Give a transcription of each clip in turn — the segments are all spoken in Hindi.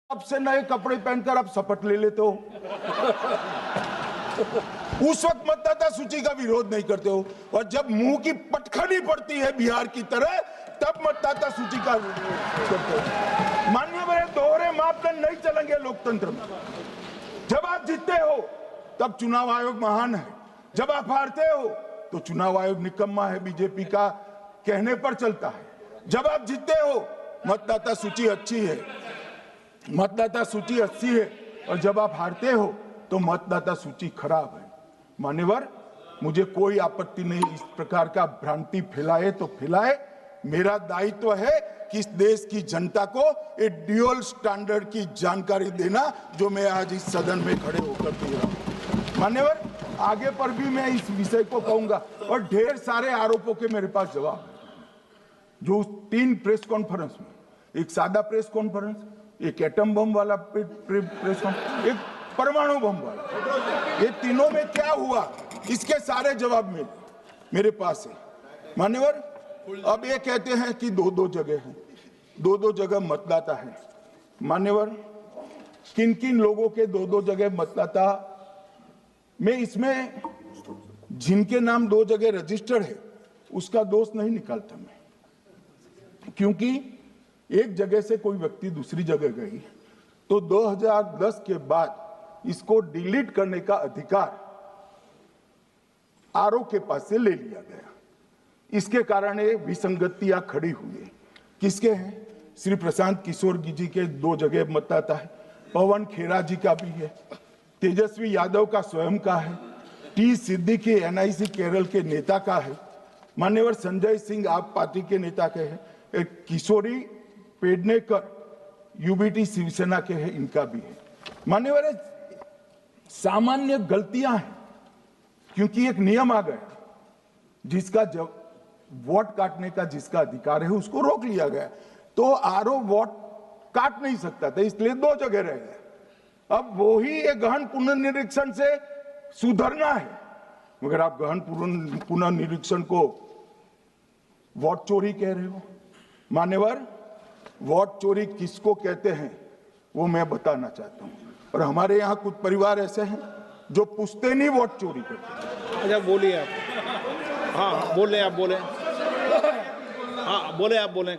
अब से नए कपड़े पहनकर आप शपथ ले लेते हो। उस वक्त मतदाता सूची का विरोध नहीं करते हो, और जब मुंह की पटखनी पड़ती है बिहार की तरह, तब मतदाता सूची का विरोध करते हो। माननीय मेरे दोहरे मापदंड नहीं चलेंगे लोकतंत्र में। जब आप जीतते हो तब चुनाव आयोग महान है, जब आप हारते हो तो चुनाव आयोग निकम्मा है, बीजेपी का कहने पर चलता है। जब आप जीतते हो मतदाता सूची अच्छी है, मतदाता सूची अच्छी है, और जब आप हारते हो तो मतदाता सूची खराब है। मान्यवर, मुझे कोई आपत्ति नहीं, इस प्रकार का भ्रांति फैलाए तो फैलाए। मेरा दायित्व है कि इस देश की जनता को एक ड्यूअल स्टैंडर्ड की जानकारी देना, जो मैं आज इस सदन में खड़े होकर दे रहा हूं। मान्यवर, आगे पर भी मैं इस विषय को कहूंगा, और ढेर सारे आरोपों के मेरे पास जवाब है। जो 3 प्रेस कॉन्फ्रेंस में, एक सादा प्रेस कॉन्फ्रेंस, एक एटम बम वाला प्रेस कॉन्फ्रेंस, एक परमाणु बम वाला, ये तीनों में क्या हुआ, इसके सारे जवाब मेरे पास है। मान्यवर, अब ये कहते हैं कि 2-2 जगह है, 2-2 जगह मतदाता है। मान्यवर, किन किन लोगों के 2-2 जगह मतदाता, मैं इसमें जिनके नाम 2 जगह रजिस्टर्ड है उसका दोष नहीं निकालता मैं, क्योंकि एक जगह से कोई व्यक्ति दूसरी जगह गई तो 2010 के बाद इसको डिलीट करने का अधिकार आरओ के पास से ले लिया गया। इसके कारण ये विसंगतियां खड़ी हुई है। किसके हैं? श्री प्रशांत किशोर जी के 2 जगह मतदाता है, पवन खेरा जी का भी है, तेजस्वी यादव का स्वयं का है, टी सिद्दीकी एनआईसी केरल के नेता का है, मान्यवर संजय सिंह आप पार्टी के नेता के हैं, एक किशोरी पेडनेकर यूबीटी शिवसेना के हैं, इनका भी है। मान्यवर, सामान्य गलतियां हैं, क्योंकि एक नियम आ गया, जिसका जब वोट काटने का जिसका अधिकार है उसको रोक लिया गया, तो आरओ वोट काट नहीं सकता था, इसलिए 2 जगह रह गए। अब वही एक गहन पुनर्निरीक्षण से सुधरना है, मगर आप गहन पुनर्निरीक्षण को वोट चोरी कह रहे हो। मान्यवर, वोट चोरी किसको कहते हैं वो मैं बताना चाहता हूं, और हमारे यहाँ कुछ परिवार ऐसे हैं जो पुश्तैनी वोट चोरी करते हैं। अच्छा, बोलिए आप। हाँ, बोले आप, बोले। हाँ, बोले आप, बोले।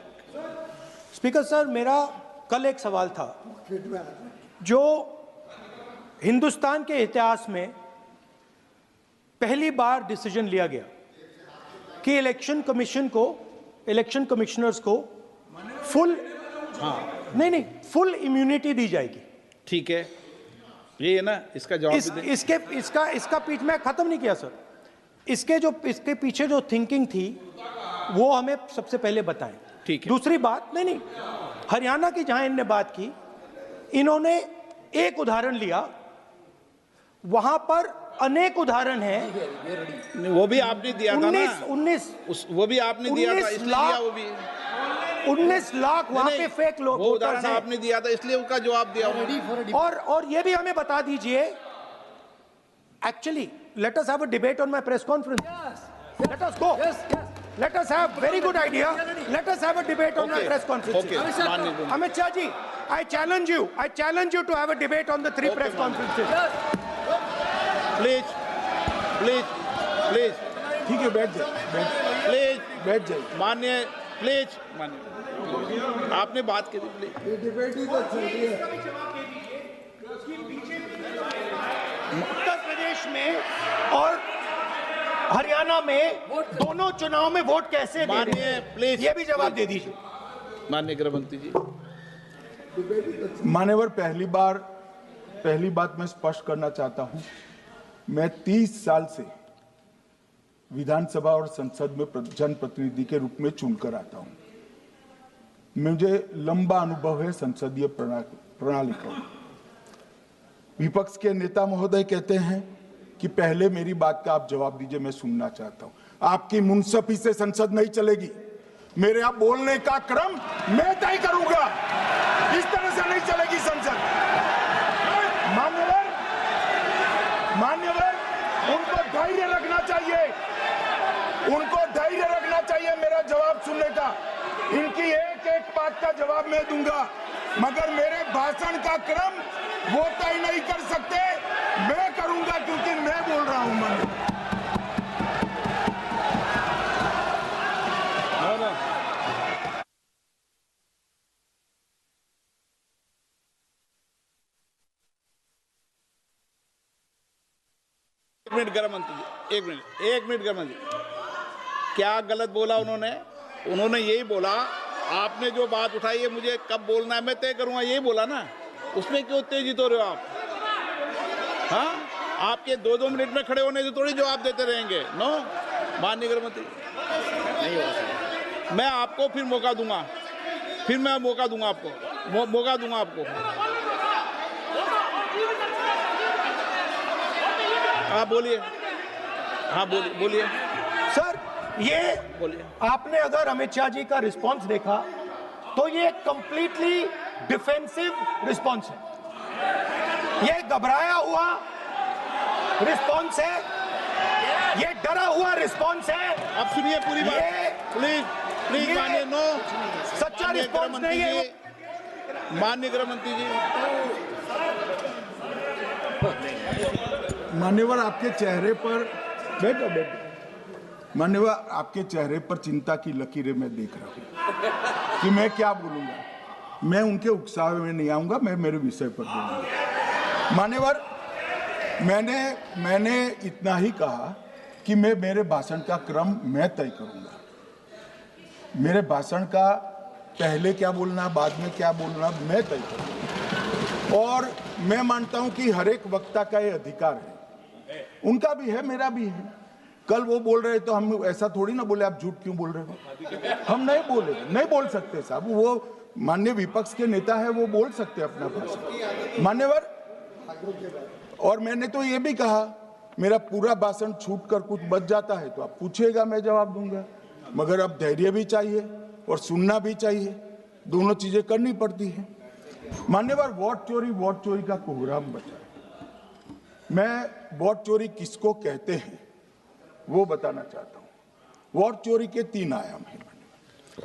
स्पीकर सर, मेरा कल एक सवाल था, जो हिंदुस्तान के इतिहास में पहली बार डिसीजन लिया गया कि इलेक्शन कमीशन को, इलेक्शन कमिश्नर्स को फुल, हाँ नहीं फुल इम्यूनिटी दी जाएगी। ठीक है, ये है ना, इसका जवाब इसका पीछे मैं खत्म नहीं किया सर, इसके पीछे जो थिंकिंग थी वो हमें सबसे पहले बताएं। ठीक है। दूसरी बात, नहीं हरियाणा की जहां इन्होंने बात की, इन्होंने एक उदाहरण लिया, वहां पर अनेक उदाहरण हैं। वो भी आपने दिया था ना, 19 वो भी आपने दिया था, इसलिए दिया वो भी। 19 लाख वहां पे फेक लोग, वो उदाहरण आपने दिया था, इसलिए उसका जवाब दिया। और ये भी हमें बता दीजिए, actually let us have a debate on my press conference. Let us go. Let us have very good idea. Let us have a debate on my press conference. Amit Shah ji, I challenge you to have a debate on the 3 press conferences. Please. ठीक है, बैठ जाइए, बैठ जाइए। माननीय, प्लीज माननीय, आपने बात की थी, प्लीज। उत्तर प्रदेश में और हरियाणा में दोनों चुनाव में वोट कैसे दे रहे हैं, प्लीज ये भी जवाब दे दीजिए। माननीय गृह मंत्री जी। मान्यवर, पहली बात मैं स्पष्ट करना चाहता हूं, मैं 30 साल से विधानसभा और संसद में जनप्रतिनिधि के रूप में चुनकर आता हूं। मुझे लंबा अनुभव है संसदीय प्रणाली का। विपक्ष के नेता महोदय कहते हैं कि पहले मेरी बात का आप जवाब दीजिए, मैं सुनना चाहता हूं। आपकी मुनसफी से संसद नहीं चलेगी, मेरे आप बोलने का क्रम मैं तय करूंगा, इस तरह से नहीं चलेगी संसद। मान्यवर, उनको धैर्य रखना चाहिए, मेरा जवाब सुनने का। इनकी एक बात का जवाब मैं दूंगा, मगर मेरे भाई भाषण का क्रम वो तय नहीं कर सकते, मैं करूंगा क्योंकि मैं बोल रहा हूं। माननीय एक मिनट गृह मंत्री जी, एक मिनट गृह मंत्री, क्या गलत बोला उन्होंने? उन्होंने यही बोला, आपने जो बात उठाई है मुझे कब बोलना है मैं तय करूंगा, यही बोला ना। उसमें क्यों उत्तेजित हो रहे हो आप? हाँ, आपके 2-2 मिनट में खड़े होने से थोड़ी जवाब देते रहेंगे। नो, माननीय गृह मंत्री, नहीं हो सकता। मैं आपको फिर मौका दूंगा, आपको मौका दूंगा आपको। आप बोलिए, हाँ बोलिए सर, ये बोलिए। आपने अगर अमित शाह जी का रिस्पॉन्स देखा तो ये कंप्लीटली डिफेंसिव रिस्पॉन्स है, ये घबराया हुआ रिस्पॉन्स है, ये डरा हुआ रिस्पॉन्स है। अब सुनिए पूरी बात, प्लीज मानिए। नो, सच्चा रिस्पॉन्स नहीं है। माननीय गृह मंत्री जी, मान्यवर आपके चेहरे पर बैठो मान्यवर, आपके चेहरे पर चिंता की लकीरें मैं देख रहा हूं कि मैं क्या बोलूंगा। मैं उनके उकसावे में नहीं आऊंगा, मैं मेरे विषय पर बोलूंगा। मान्यवर, मैंने इतना ही कहा कि मैं मेरे भाषण का क्रम मैं तय करूंगा। मेरे भाषण का पहले क्या बोलना, बाद में क्या बोलना, मैं तय करूंगा। और मैं मानता हूं कि हर एक वक्ता का ये अधिकार है, उनका भी है, मेरा भी है। कल वो बोल रहे तो हम ऐसा थोड़ी ना बोले आप झूठ क्यों बोल रहे हो, हम नहीं बोले, नहीं बोल सकते साहब। वो माननीय विपक्ष के नेता है, वो बोल सकते अपना भाषण। मान्यवर, और मैंने तो ये भी कहा, मेरा पूरा भाषण छूट कर कुछ बच जाता है तो आप पूछिएगा, मैं जवाब दूंगा। मगर अब धैर्य भी चाहिए और सुनना भी चाहिए, दोनों चीजें करनी पड़ती है। मान्यवर, वोट चोरी का कोहराम बचा। मैं वोट चोरी किसको कहते हैं वो बताना चाहता हूं। वोट चोरी के 3 आयाम हैं।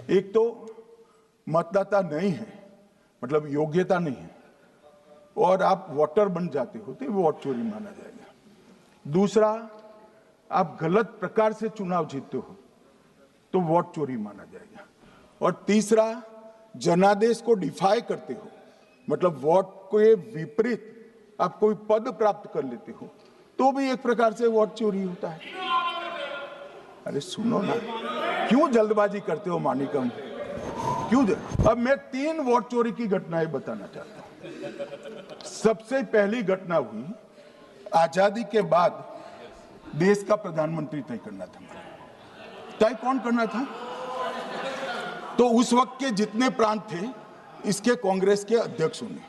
एक तो मतदाता नहीं है, मतलब योग्यता नहीं है, और आप वोटर बन जाते हो तो वोट चोरी माना जाएगा। दूसरा, आप गलत प्रकार से चुनाव जीतते हो तो वोट चोरी माना जाएगा। और तीसरा, जनादेश को डिफाई करते हो, मतलब वोट के विपरीत आप कोई पद प्राप्त कर लेते हो तो भी एक प्रकार से वोट चोरी होता है। अरे सुनो ना, क्यों जल्दबाजी करते हो मानिकम, क्यों? अब मैं 3 वोट चोरी की घटनाएं बताना चाहता हूं। सबसे पहली घटना हुई, आजादी के बाद देश का प्रधानमंत्री तय करना था। तय कौन करना था? तो उस वक्त के जितने प्रांत थे, इसके कांग्रेस के अध्यक्षों ने,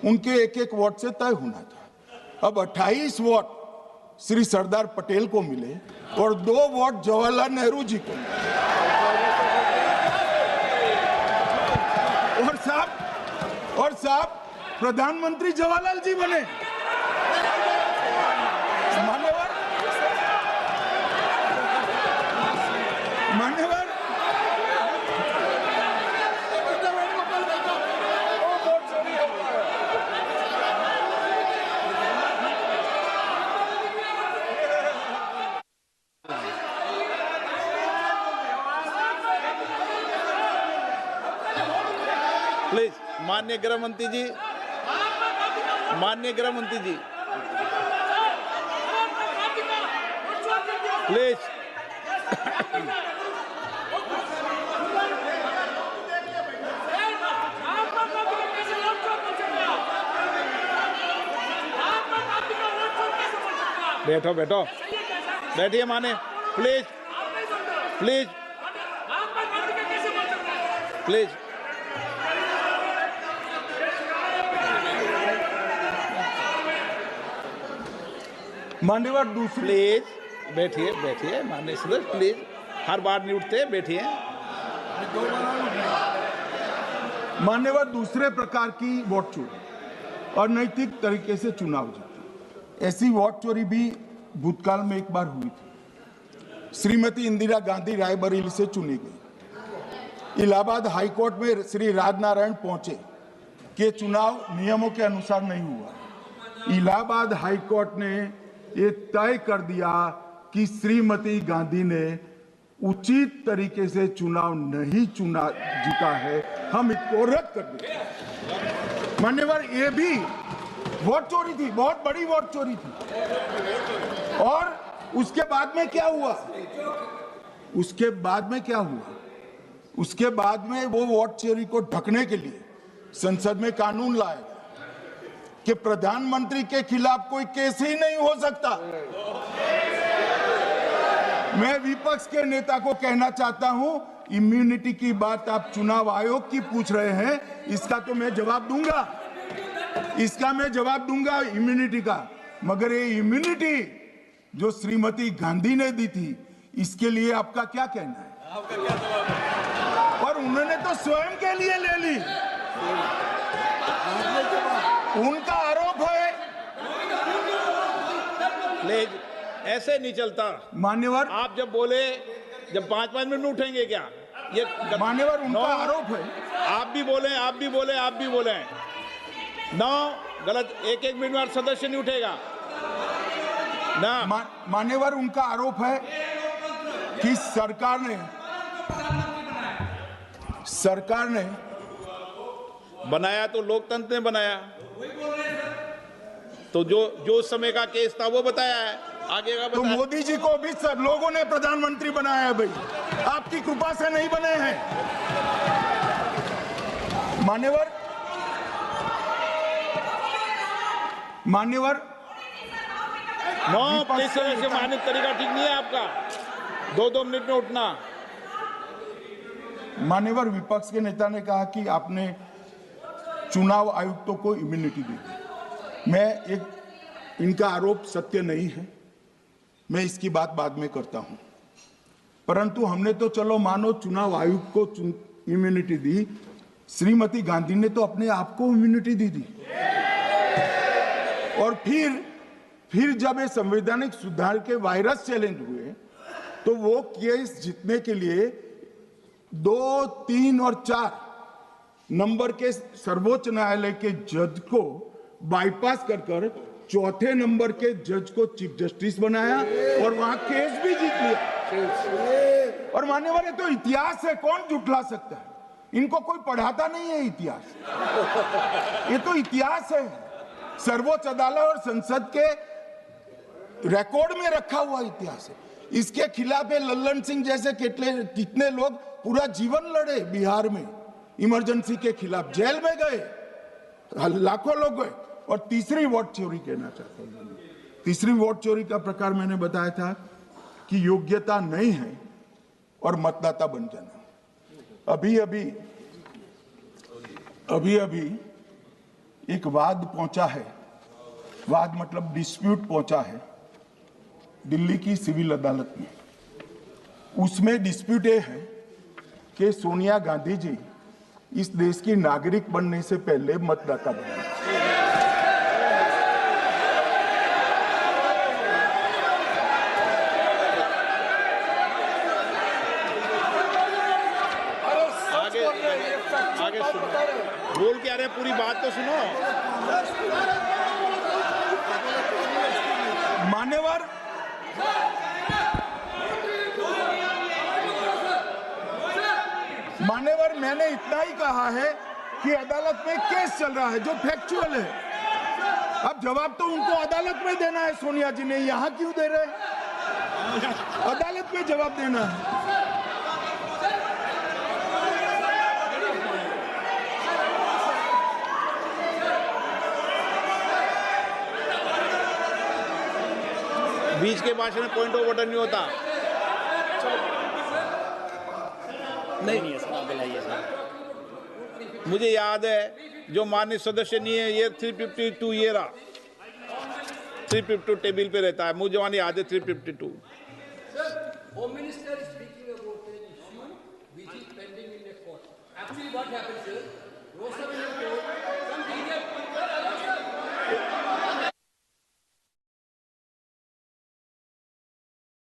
उनके एक वोट से तय होना था। अब 28 वोट श्री सरदार पटेल को मिले और 2 वोट जवाहरलाल नेहरू जी को मिले। और साहब प्रधानमंत्री जवाहरलाल जी बने। मान्यवर, प्लीज माननीय गृह मंत्री जी, प्लीज। बैठो, बैठिए माने, प्लीज। मान्यवर, दूसरी, प्लीज बैठिए माननीय सदस्य, प्लीज, हर बार नहीं उठते, बैठिए। मान्यवर, दूसरे प्रकार की वोट चोरी और नैतिक तरीके से चुनाव जीतना, ऐसी वोट चोरी भी भूतकाल में एक बार हुई थी। श्रीमती इंदिरा गांधी रायबरेली से चुनी गई, इलाहाबाद हाईकोर्ट में श्री राजनारायण पहुंचे कि चुनाव नियमों के अनुसार नहीं हुआ। इलाहाबाद हाई कोर्ट ने ये तय कर दिया कि श्रीमती गांधी ने उचित तरीके से चुनाव नहीं जीता है, हम इसको रद्द कर दें। मान्यवर, ये भी वोट चोरी थी, बहुत बड़ी वोट चोरी थी। और उसके बाद में क्या हुआ? उसके बाद में क्या हुआ? उसके बाद में वो वोट चोरी को ढकने के लिए संसद में कानून लाया कि प्रधानमंत्री के खिलाफ कोई केस ही नहीं हो सकता। मैं विपक्ष के नेता को कहना चाहता हूं, इम्यूनिटी की बात आप चुनाव आयोग की पूछ रहे हैं, इसका तो मैं जवाब दूंगा, इसका मैं जवाब दूंगा इम्यूनिटी का। मगर ये इम्यूनिटी जो श्रीमती गांधी ने दी थी, इसके लिए आपका क्या कहना है? और उन्होंने तो स्वयं के लिए ले ली। उनका आरोप है। ऐसे नहीं चलता मान्यवर। आप जब बोले, जब 5-5 मिनट में उठेंगे क्या? ये मान्यवर, उनका आरोप है। आप भी बोले, आप भी बोले, आप भी बोले। 9 गलत, 1-1 मिनट में सदस्य नहीं उठेगा ना। मान्यवर, उनका आरोप है कि सरकार ने बनाया तो लोकतंत्र ने बनाया, तो जो समय का केस था वो बताया है, आगे का तो बताया। मोदी जी को भी सब लोगों ने प्रधानमंत्री बनाया है भाई, आपकी कृपा से नहीं बने हैं। मान्यवर, प्लीज से मान्य तरीका ठीक नहीं है आपका, 2-2 मिनट में उठना। मान्यवर, विपक्ष के नेता ने कहा कि आपने चुनाव आयुक्तों को इम्यूनिटी दी। इनका आरोप सत्य नहीं है, मैं इसकी बात बाद में करता हूं। परंतु हमने तो चलो मानो चुनाव आयुक्त को इम्यूनिटी दी, श्रीमती गांधी ने तो अपने आप को इम्यूनिटी दी थी। और फिर जब ये संवैधानिक सुधार के वायरस चैलेंज हुए, तो वो केस जीतने के लिए 2, 3 और 4 नंबर के सर्वोच्च न्यायालय के जज को बाईपास कर चौथे नंबर के जज को चीफ जस्टिस बनाया और वहां केस भी जीत लिया। और मान्यवर, ये तो इतिहास है, कौन जुटला सकता है? इनको कोई पढ़ाता नहीं है इतिहास, ये तो इतिहास है, सर्वोच्च अदालत और संसद के रिकॉर्ड में रखा हुआ इतिहास है। इसके खिलाफ लल्लन सिंह जैसे कितने लोग पूरा जीवन लड़े बिहार में, इमरजेंसी के खिलाफ जेल में गए, लाखों लोग गए। और तीसरी वोट चोरी कहना चाहता हूं, तीसरी वोट चोरी का प्रकार मैंने बताया था कि योग्यता नहीं है और मतदाता बन जाना। अभी एक वाद पहुंचा है, वाद मतलब डिस्प्यूट पहुंचा है दिल्ली की सिविल अदालत में। उसमें डिस्प्यूट ये है कि सोनिया गांधी जी इस देश की नागरिक बनने से पहले मतदाता बने। आगे सुनो, बोल क्या रहे, पूरी बात तो सुनो। मान्यवर, मैंने इतना ही कहा है कि अदालत में केस चल रहा है जो फैक्चुअल है। अब जवाब तो उनको अदालत में देना है, सोनिया जी ने यहां क्यों दे रहे? अदालत में जवाब देना है। बीच के भाषण में पॉइंट ऑफ ऑर्डर नहीं होता। नहीं है सर, मुझे याद है जो माननीय सदस्य नहीं है, ये 352 ये रहा, 352 टेबल पे रहता है, मुझे वहां याद है 352। Home Minister is speaking about an issue which is pending in the court. Actually, what happens is, Rosavalli told